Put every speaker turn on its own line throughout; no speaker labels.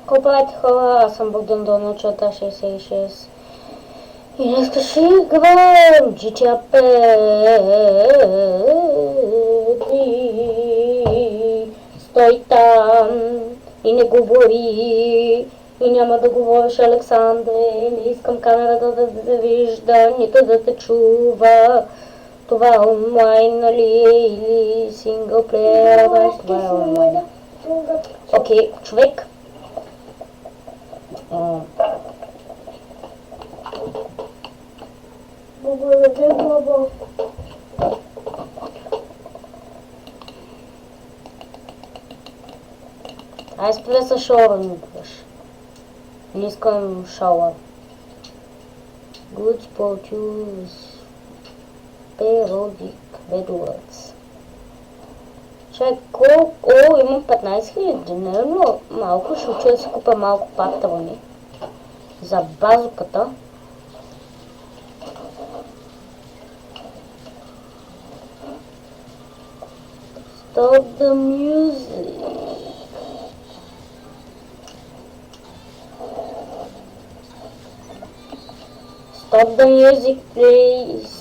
Какво правите хора? Аз съм Богдан Доноча, 66. И днес ще играем GTA 5. Стой там и не говори. И няма да говориш, Александре. Не искам камерата да те вижда, нито да те чува. Това е онлайн, нали? Или синглплеер? Това е онлайн. Окей, човек.
Благодаря, Бобо.
Ай, спре са шоуър ми бъдеш. Не искам шоуър. Good sport use periodic bad words. Чай, колко? О, имам 15 000, не е много малко. Ще уча да си купа малко патрони. За базуката. Stop the music. Stop the music, please.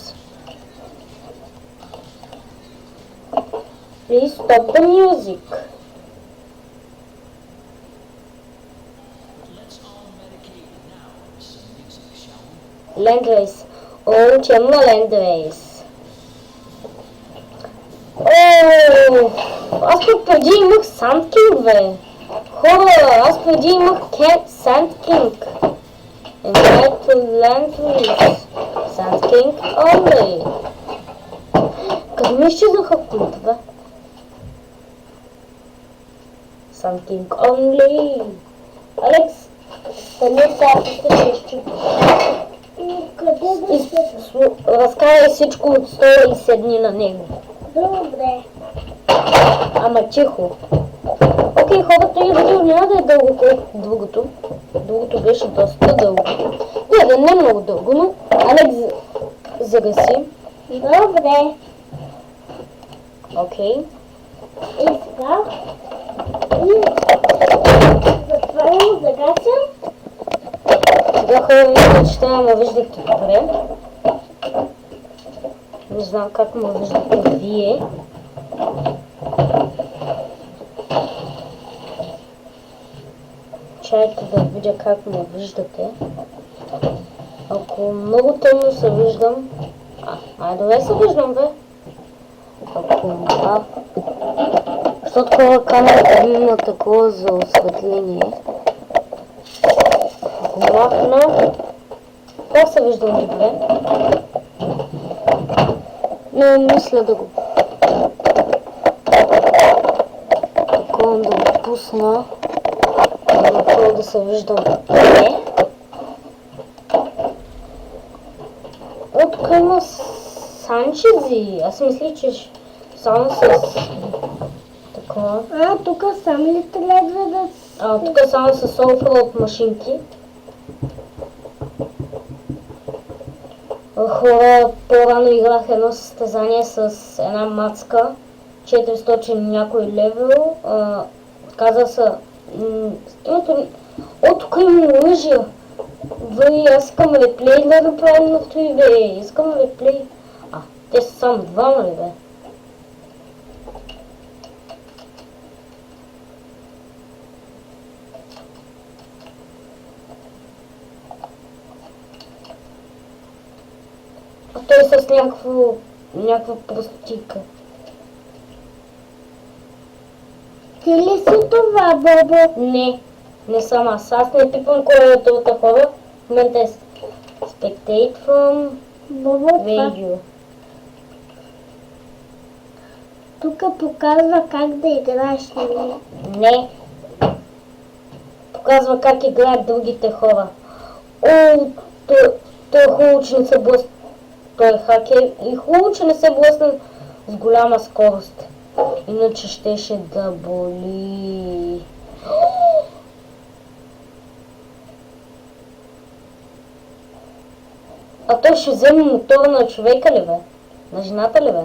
Please stop the music. Land race. О, учим на Land race. О, аз пък преди имах Sand King, бе. Хора, аз преди имах Sand King. Invite to Land race. Sand King only. Къде ми изчезнаха колите, бе? Sand King only. Алекс, къде са ще
Къде да се...
разкарай всичко от стола и седни на него.
Добре.
Ама тихо. Окей, хората и видео няма да е дълго, колкото другото. Другото беше доста дълго. Не много дълго, но Алекс загаси.
Добре.
Окей.
И сега... Затварям загача.
Сега хора виждате, че трябва да виждате добре. Не знам как ме виждате вие. Чайте да видя как ме виждате. Ако много тъмно се виждам... добре се виждам, бе. Ако малко... Защото такова камерата има такова за осветление. Ако махна... Как се виждам добре? Но мисля да го... Такова да го пусна. Направо да се виждам добре. О, тук има санчези. Аз мисля, че само с... такова.
Тук сам ли трябва да...
Тук само с оффроуд машинки. Хора, по-рано играх едно състезание с една мацка, 400 някой левел. Каза се... името... тук има лъжия. Аз искам реплей да направим на това, бе. Искам реплей. Те са само двама ли, бе? Той с някаква простика.
Ти ли си това, Бобо?
Не съм аз. Аз не пипам клавиатурата, хора. В момента е Spectate from
Бобо,
video.
Тук показва как да играеш, нали?
Не. Показва как играят другите хора. Той е хубаво, че не се блъсна. Той е хакер и хубаво, че не се блъсна с голяма скорост. Иначе щеше да боли. Той ще вземе мотора на човека ли, бе? На жената ли, бе?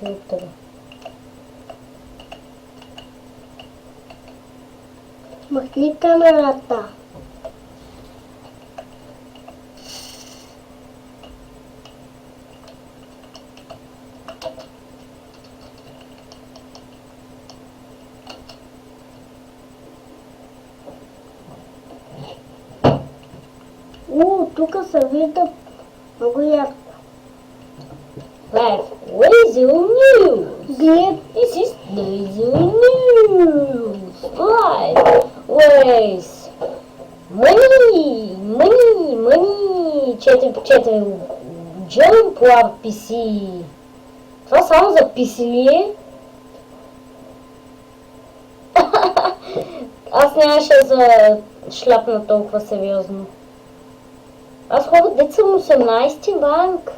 филтъра.
Махни камерата. Тук се вижда много ярко.
Live Weasel News.
Глед.
This is the Weasel News. Live Ways. Money, money, money. 4 Join Club PC. Това само за PC ли е? Аз нямаше за шляпна толкова сериозно. Аз хора, дет съм 18 ранг.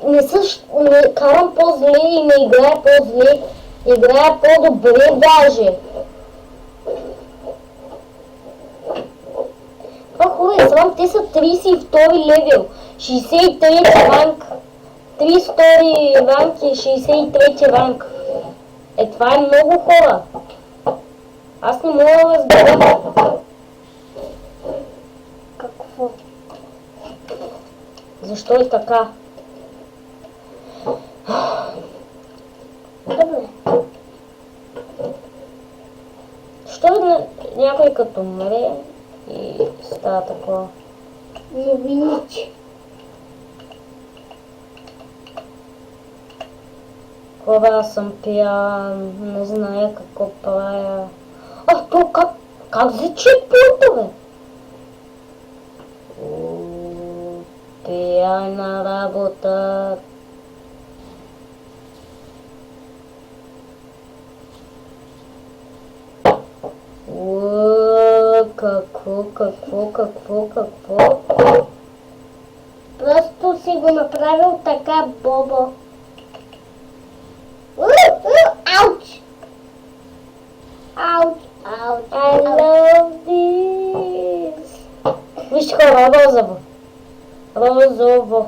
Не карам по-зле и не играя по-зле. Играя по-добре даже. Това хора, срам, те са 32 левел, 63 ранг. 32 ранг и 63 ранг. Това е много хора. Аз не мога да разбера.
Какво?
Защо е така?
Добре.
Що някой като умре и става такова?
Новиничи.
Хора, аз съм пиян, не зная какво правя. То как за чекпоинта, бе? Пияна работа. Какво?
Просто си го направил така, Бобо. Ауч! Ауч!
I love this. Вижте хора, розово.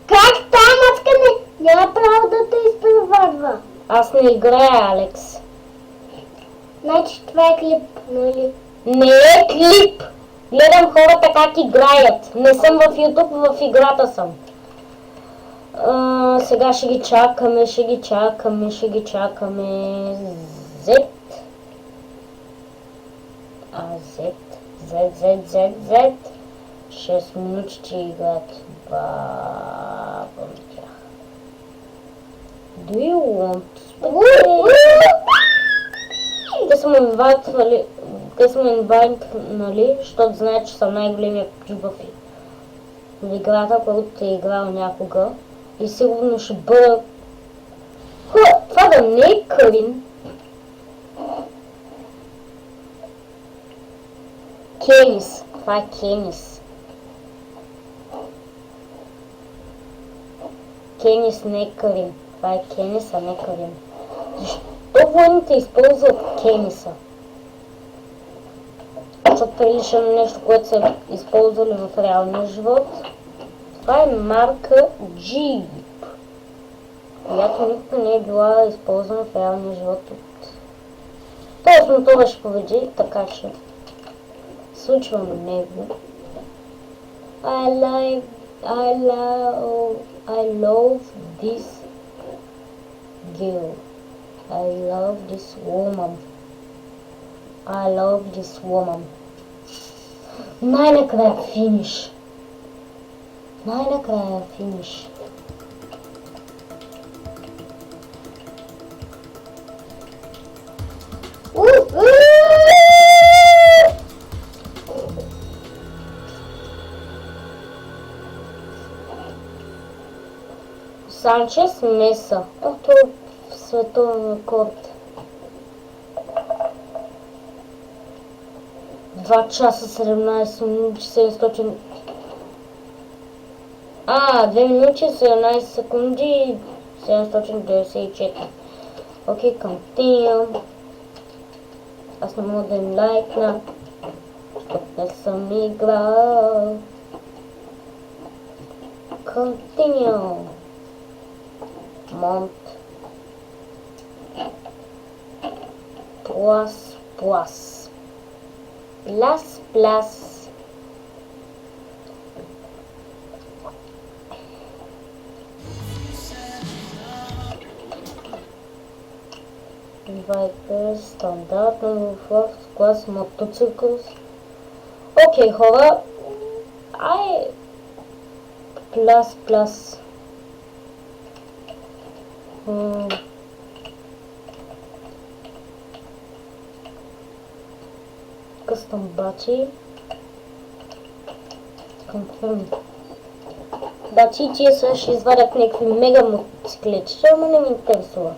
Как там, маскане? Няма право да те изпреварва.
Аз не играя, Алекс.
Значи това е клип, нали?
Не е клип! Гледам хората как играят. Не съм в YouTube, в играта съм. Сега ще ги чакаме. Z. Z. 6 минути ще играят. Бабам тях. Do you want to speak? Те са ме инвайтнали, защото знаят, че съм най-големия ключ в играта, който е играл някога. И сигурно ще бъда... Това да не е Кърин. Кенис. Това е Кенис. Кенис не е Кърин. Това е Кенис, а не Кърин. Защо военните използват Кениса? Защото прилича на нещо, което са използвали в реалния живот. Това е марка Jeep, която никога не е била използвана в реалния живот. Тоест мотора ще победи, така че случва на него. I love this girl. I love this woman. Най-накрая финиш. Санчес Меса. Това е световен рекорд. 2 часа 17 минути 700... 2 минути 17 секунди 794. Окей, continue. Аз не мога да им лайкна, защото не съм играл. Continue. ремонт. Плас, плас. Пляс, пляс. Вайпер, стандартно, в клас, мотоцикъл. Окей, хора. Ай. Пляс, пляс. Къстъм бачи. Конфирм. Бачи, тия сега ще извадят някакви мега мотоциклетчета, ама не ме интересува.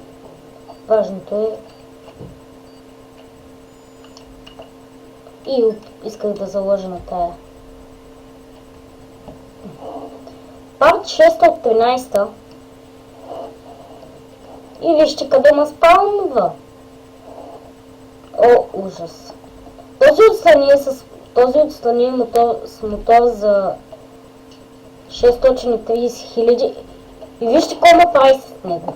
Важното е. И исках да заложа на тая. Парт 613. И вижте къде ма спаунва. О, ужас. Този отстрани с мотор за 630 000. И вижте кой ма прави с него.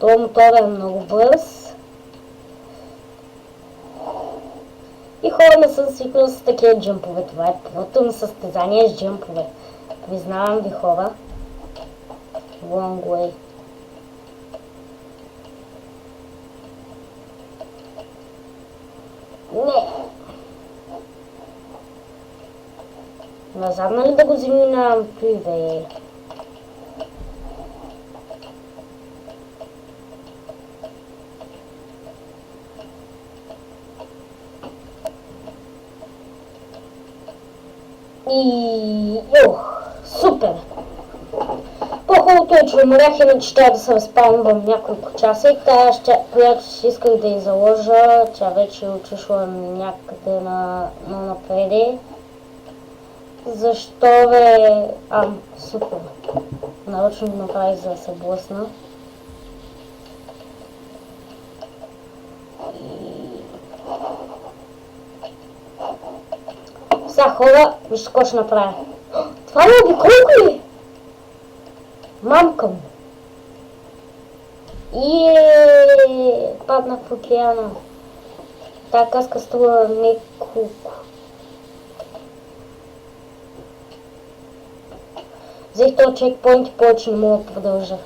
Този мотор е много бърз. И хора не съм свикнал с такива джъмпове. Това е първото ми състезание с джъмпове. Признавам ви, хора. Long way. Не. Назад нали да го заминавам при бе? И... супер! По-хубавото е, че умрях, иначе ще да се разпалвам няколко часа и тази, която си исках да я заложа, тя вече отишла някъде на напреде. Защо бе? Супер! Нарочно го направих, за да се блъсна. Сега хора, вижте какво ще направя. Това е обиколко ли? Мамка му. Паднах в океана. Тая каска струва неколко. Взех този чекпоинт и повече не мога да продължа.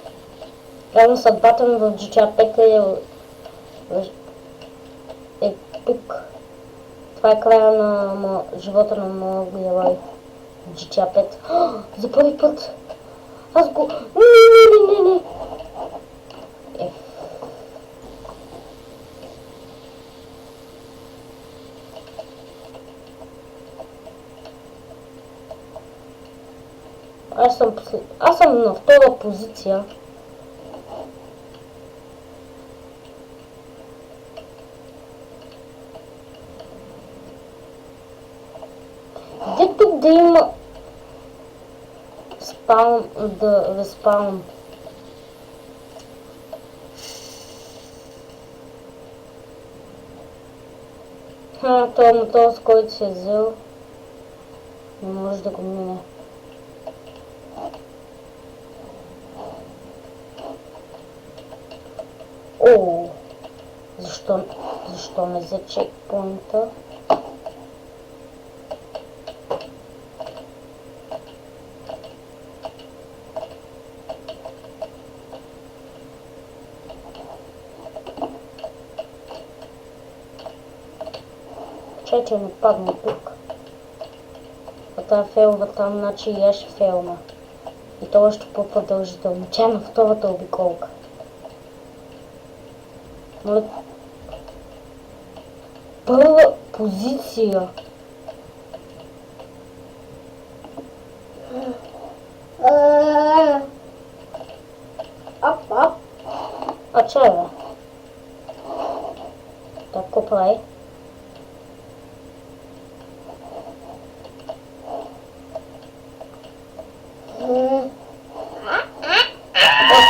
Реално съдбата ми в GTA 5 е тук. Това е края на живота на моя герой в GTA 5. За първи път! Аз го... Не! Аз съм на втора позиция. Где тук да има спаун, да респаун? Този мотор, с който се е взел, не може да го мине. О, защо не взе чекпоинта? Чайте не падна тук. А тая фейлва там, значи и аз ще фейлна. И това ще по-продължително. Тя на втората обиколка. Първа позиция. А че бе? Така прави.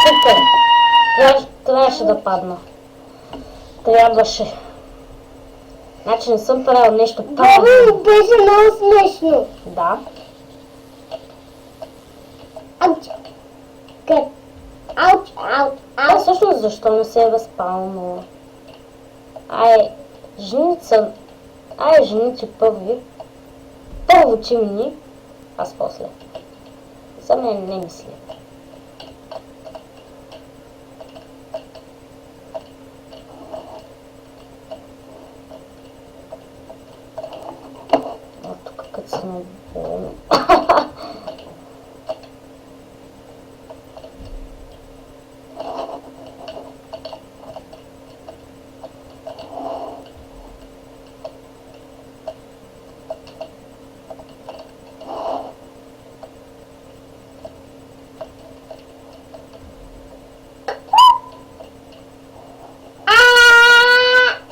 Супер! Трябваше да падна. Трябваше. Значи не съм правил нещо
Боби,
правилно.
беше много смешно.
Да.
Ауч. Къд? Ауч, ауч,
А
ауч.
всъщност защо не се е възпално? Ай, женица. Ай, женици първи. Първо чимни, аз после. За мен не мисли. А тук като се наболно.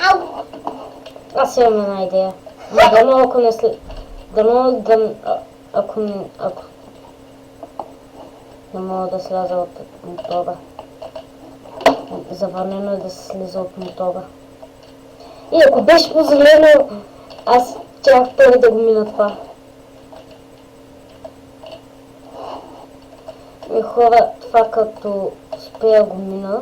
Ау.
Аз имам една идея. Но дано ако не след... Дано да... Ако не... Ако... Не мога да сляза от мотора. Забранено е да се слиза от мотора. И ако беше позволено, аз чак първи да го мина това. И хора, това като успея го мина.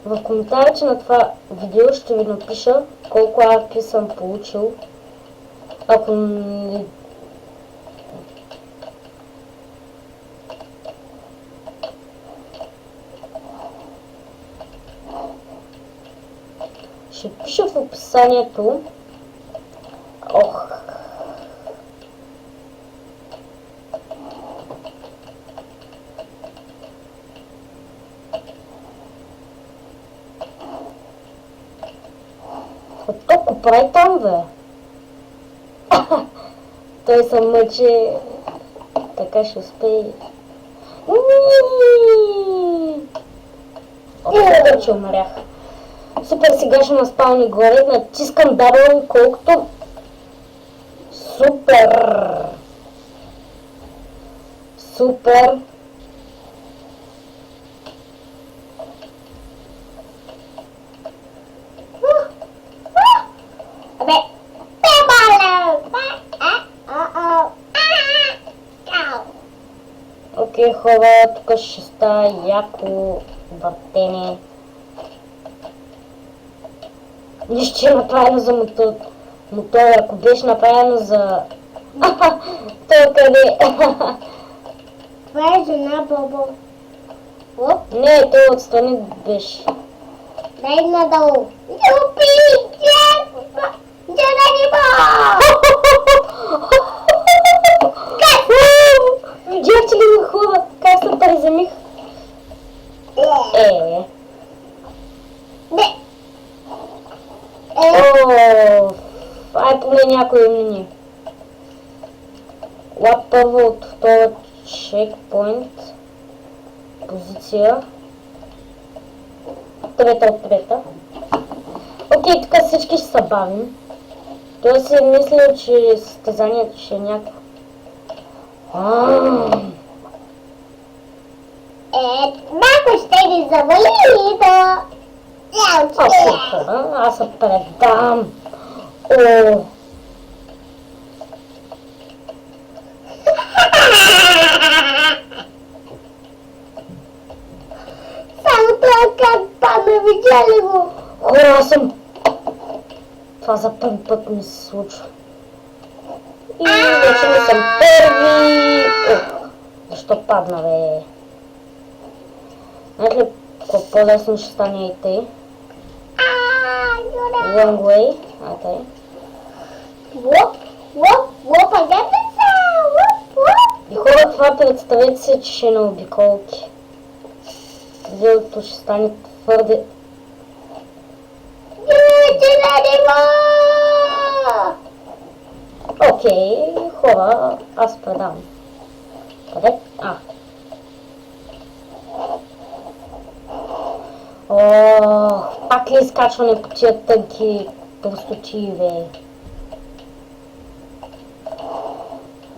В коментарите на това видео ще ви напиша колко арпи съм получил. Ако не... Ще пиша в описанието. Ох. Толкова прави там, бе. Той се мъчи. Така ще успее. О, че умрях. Супер, сега ще наспални горе. Натискам дабъл колкото. Супер. Супер.
Абе, пебале!
Окей, хора, тук ще става яко въртене. Нищо, че е направено за мотора. Ако беше направено за... Той къде?
Това е жена, Бобо. Оп,
Не, той отстрани беше.
дай надолу. Юпи! Джеранима!
Видяхте ли ме хора? Как се приземих?
Не.
О, ай поне някой умни. Лап първо от втора чекпоинт. Позиция. Трета от трета. Окей, тук всички ще се бавим. Той си е мислил, че състезанието ще е някакво.
Някой ще ви завали да...
Окей, хора, аз се предам. О,
Само това как падна, видя ли го?
хора, аз съм... Това за първи път ми се случва. И вече не съм първи. Защо падна, бе? Знаете ли, колко по-лесно ще стане и тъй?
Юра!
Long way. Тъй.
Лоп, агата са!
И хора, това представете се, че ще е на обиколки. Видеото ще стане твърде... Окей, хора, аз предам. Къде? Пак ли изкачване по тия тънки простоти, бе?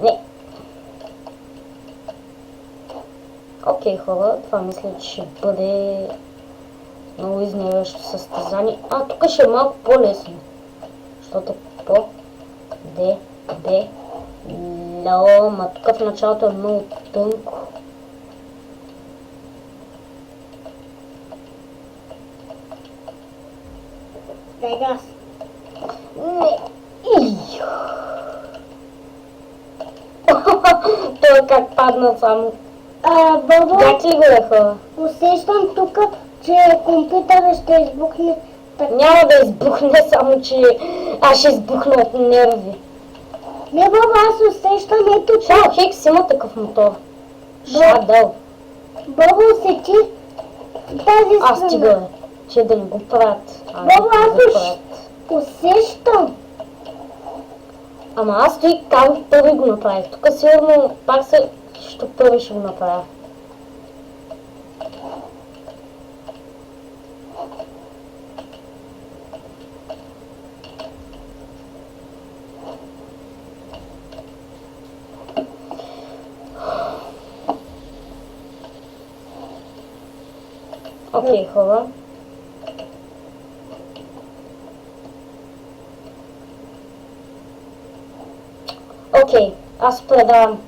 Не. Окей, хора, това мисля, че ще бъде Много изнервящо състезание. Тук ще е малко по-лесно. Защото по Д, Б, Л, ма тук в началото е много тънко.
Сега.
Не. Той как падна само.
Бобо,
Как ли го е хора?
усещам тук, че компютъра ще избухне.
Няма да избухне, само че аз ще избухна от нерви.
Не, Бобо, аз усещам ето че.
Шао Хикс има такъв мотор. Шадъл.
Бобо, усети тази
Аз
страна.
стига, че да не го правят.
Бобо, аз усещам.
Ама аз стои как първи го направих. Тук сигурно пак ще първи ще го направя. Окей, хора. Окей, аз предавам.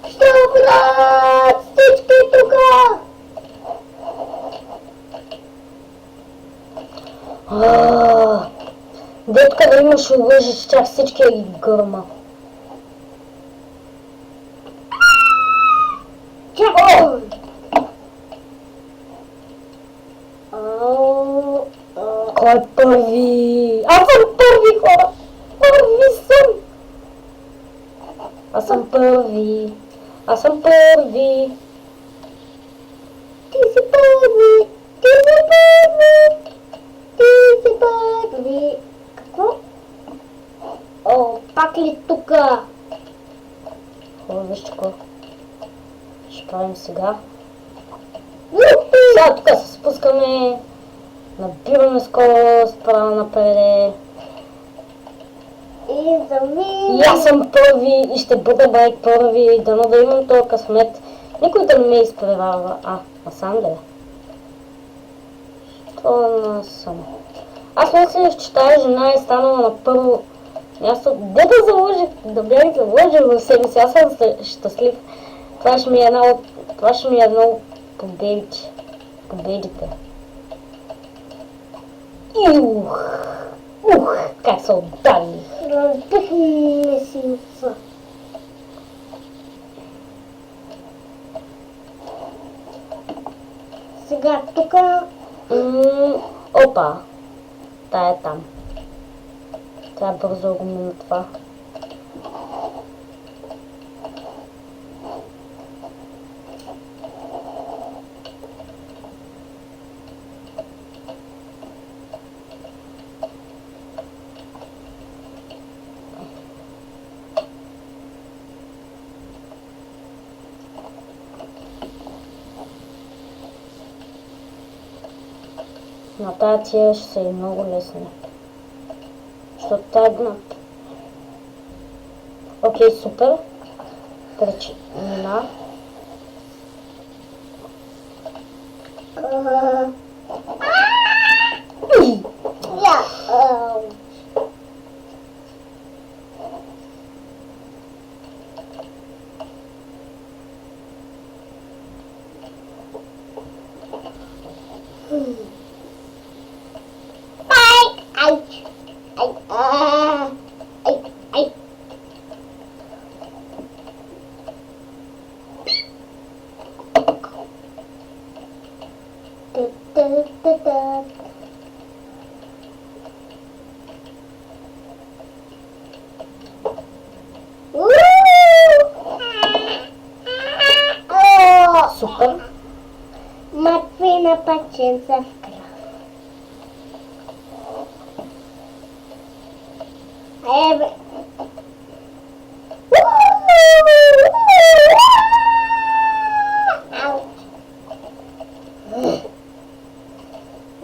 Ще умрат всички тук!
Детка да имаш лъжи, че тях всички ги гърма.
Чакай!
Кой е първи? Аз съм първи, хора! Първи съм! Аз съм първи! Аз съм първи!
Ти си първи! Ти си първи! Ти си първи! Какво? Пак ли тука?
Хора, вижте какво ще правим сега.
Юпи!
Сега тук се спускаме, набираме скорост, право напред.
И завинаги.
И аз съм първи и ще бъда байк първи, дано да имам този късмет. Никой да не ме изпреварва. Насам ли? Това насам. Аз мисля, че тази жена е станала на първо място. Де да заложих, да бях заложил в себе си, аз съм щастлив. Това ще ми е едно от победите. Как се отдали.
Разбихме си уца. Сега тука.
Опа. Тая е там. Трябва бързо да го мина това. На тая тия ще са и много лесни. Защото тая гна. Окей, супер. Мина. Супер.
Матвина паченца в кръв. Ебе.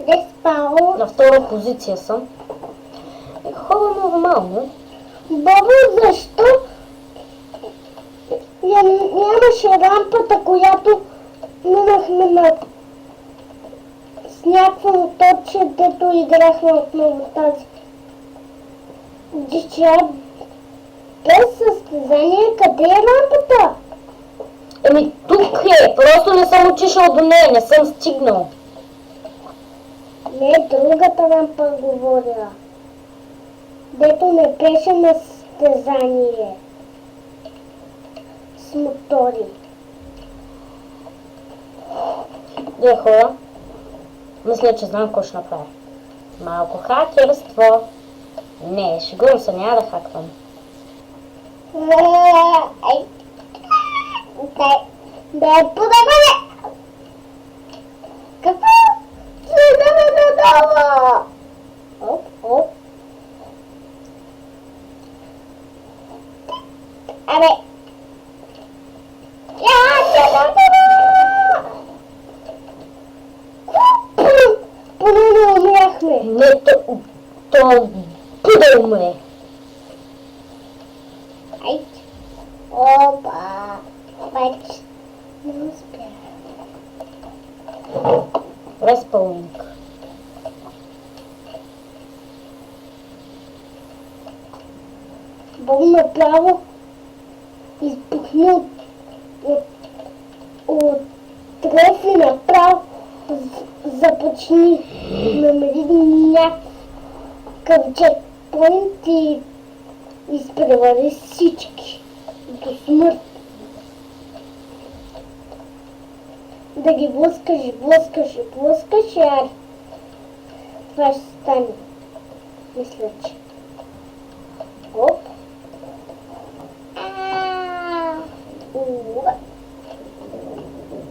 Респаун.
На втора позиция съм. Хора, нормално.
Бобо, защо нямаше рампата, която минахме с някакво моторче, дето играхме отново тази. Дича, без състезание, къде е рампата?
Еми тук е, просто не съм отишъл до нея, не съм стигнал.
Не, другата рампа говоря. Дето не беше на състезание. С мотори.
Де хора, мисля, че знам какво ще направя. Малко хакерство. Не, шегувам се, няма да хаквам.
Дай подаване! Какво? Слизаме надолу! Оп, оп. Абе! Поне не умряхме.
Не, то пудъл ме.
Ай! Опа! Бач! Не успях.
Респаунинг.
Бог направо избухни от трефи направо започни намери някакъв джекпоинт и изпревари всички до смърт. Да ги блъскаш, ари. Това ще стане. Мисля, че. Оп.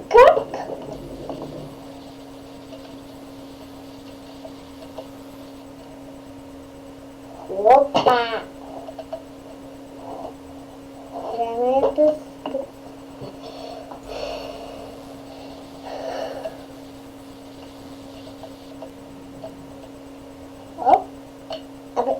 Как? Опа! Време е да Оп! Абе!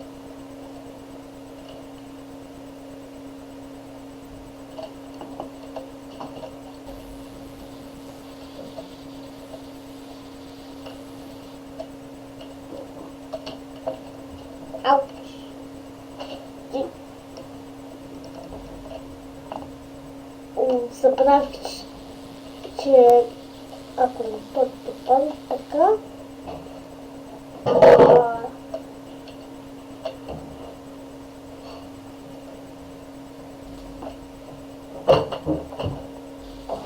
Ауч! Събрах, че ако не попали така,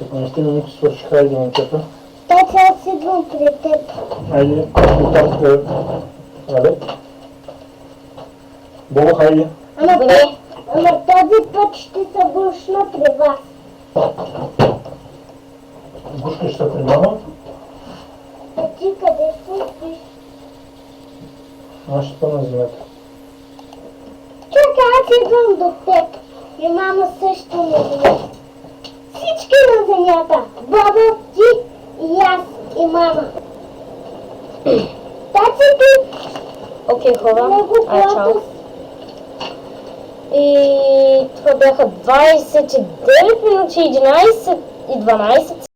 Ако не сте на никой свърши, хайде, момчета.
Тати, аз идвам при теб.
Хайде, оттам да... Абе. Бобо, хайде.
Ама този път ще се бушна при вас.
Гушкаш се при мама.
А ти къде се спиш?
Аз ще спа на земята.
Чакай, аз идвам до теб. И мама също на земята. Всички на земята. Баба, ти и аз и мама. Тати, ти
Окей, хора.
много
Ай, чао.
плата.
И това бяха 29 минути, 11 и 12